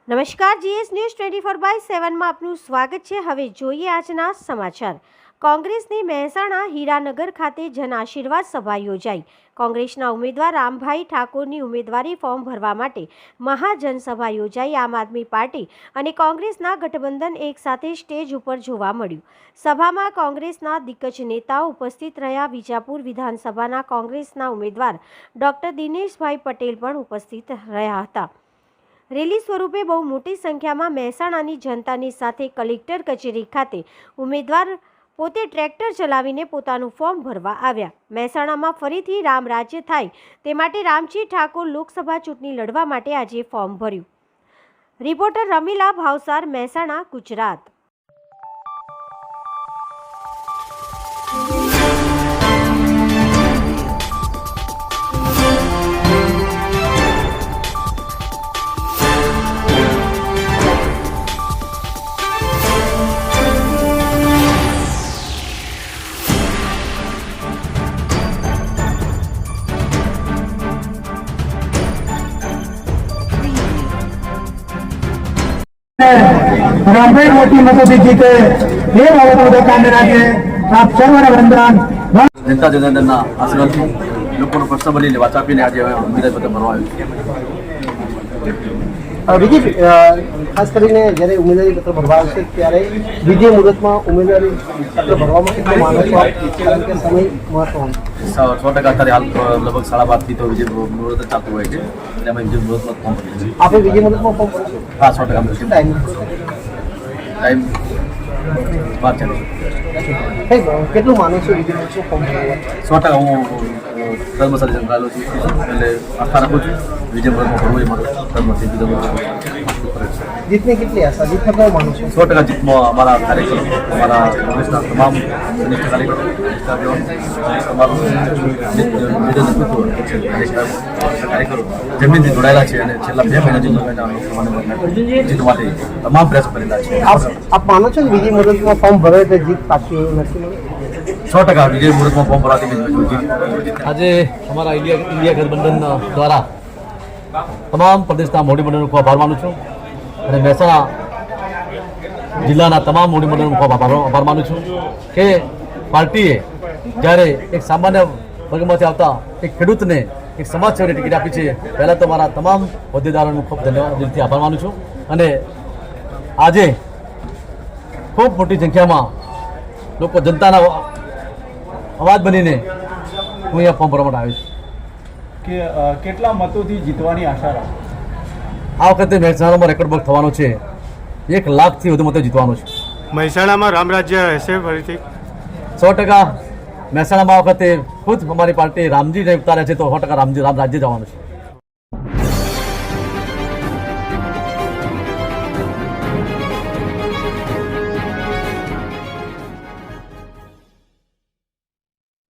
નમસ્કાર, GS news 24/7 માં આપનું સ્વાગત છે। હવે જોઈએ આજના સમાચાર। કોંગ્રેસની મહેસાણા હીરાનગર ખાતે જન આશીર્વાદ સભા યોજાઈ। કોંગ્રેસના ઉમેદવાર રામભાઈ ઠાકોરની ઉમેદવારી ફોર્મ ભરવા માટે મહાજનસભા યોજાઈ। આમ આદમી પાર્ટી અને કોંગ્રેસના ગઠબંધન એક સાથે સ્ટેજ ઉપર જોવા મળ્યું। સભામાં કોંગ્રેસના દિગ્ગજ નેતાઓ ઉપસ્થિત રહ્યા। વિજાપુર વિધાનસભાના કોંગ્રેસના ઉમેદવાર ડોક્ટર દિનેશભાઈ પટેલ પણ ઉપસ્થિત રહ્યા હતા। રેલી સ્વરૂપે બહુ મોટી સંખ્યામાં મહેસાણાની જનતાની સાથે કલેક્ટર કચેરી ખાતે ઉમેદવાર પોતે ટ્રેક્ટર ચલાવીને પોતાનું ફોર્મ ભરવા આવ્યા। મહેસાણામાં ફરીથી રામ રાજ્ય થાય તે માટે રામજી ઠાકોર લોકસભા ચૂંટણી લડવા માટે આજે ફોર્મ ભર્યું। રિપોર્ટર રમીલા ભાવસાર, મહેસાણા, ગુજરાત। रामभाई मोटी मतों से जीते ये बाबत कांड राखे आप सर्वने वंदन। जनता जनार्दनના આશીર્વાદથી લોકોનો પ્રશ્ન બનીને વાત આપીને આજે ઉમેદવારી પત્ર ભરવા આવ્યો। બીજી ખાસ કરીને જ્યારે ઉમેદવારી પત્ર ભરવા આવશે ત્યારે બીજી મુદતમાં ઉમેદવારી પત્ર ભરવામાં કેટલો માનો છો? કારણ કે સમય મહત્વનો 100% અત્યારે હાલ લગભગ 5:30 તો વિજય મુહૂર્ત ચાલતું હોય છે એટલે અમે વિજય મુહૂર્તમાં ફોર્મ ભરીએ છીએ। આપણે બીજી મુદતમાં ફોર્મ ભરશું? હા, 100% ટાઈમ 5 કેટલું માનો છો બીજી મુદતમાં ફોર્મ ભરવા? 100% હું કર્મચારી સંકળાયેલો છું એટલે આશા રાખું છું વિજય મુહૂર્તમાં ભરવું એ મારો કર્મચારી જીતની કેટલી આશા? જીતને કયો માનો છો? 100% જીતમાં અમારા કાર્યકરો, અમારા કોંગ્રેસના તમામ કનિષ્ઠ કાર્યકરો, તમારું કાર્યકરો જમીનથી જોડાયેલા છે અને છેલ્લા 2 મહિના જીત માટે તમામ પ્રયાસો કરેલા છે। આપ માનો છો ને બીજી મુદતમાં ફોર્મ ભરે તો જીત પાછી નથી મળી? 100% વિજય મુહૂર્તમાં ફોર્મ ભરવાથી આજે અમારા ઇન્ડિયા ગઠબંધન દ્વારા તમામ પ્રદેશના મોટી મંડળનો ખૂબ આભાર માનું છું અને મહેસાણા જિલ્લાના તમામ મોટી મંડળનો ખૂબ આભાર માનું છું કે પાર્ટીએ જ્યારે એક સામાન્ય વર્ગમાંથી આવતા એક ખેડૂતને એક સમાજ સેવાની ટિકિટ આપી છે। પહેલાં તો મારા તમામ હોદ્દેદારોનું ખૂબ ધન્યવાદ, દિલથી આભાર માનું છું અને આજે ખૂબ મોટી સંખ્યામાં લોકો જનતાના અવાજ બનીને હું અહીંયા ફોર્મ ભરવા માટે આવ્યો છું। કે કેટલા મતોથી જીતવાની આશા રાખો? આ વખતે મહેસાણામાં રેકોર્ડ બ્રેક થવાનો છે। 1 લાખથી વધુ મતો જીતવાનો છે। મહેસાણામાં રામ રાજ્ય રહેશે ફરીથી? 100% મહેસાણામાં આ વખતે ખુદ અમારી પાર્ટી રામજીને ઉતારે છે તો 100% રામ રાજ્ય જવાનું છે।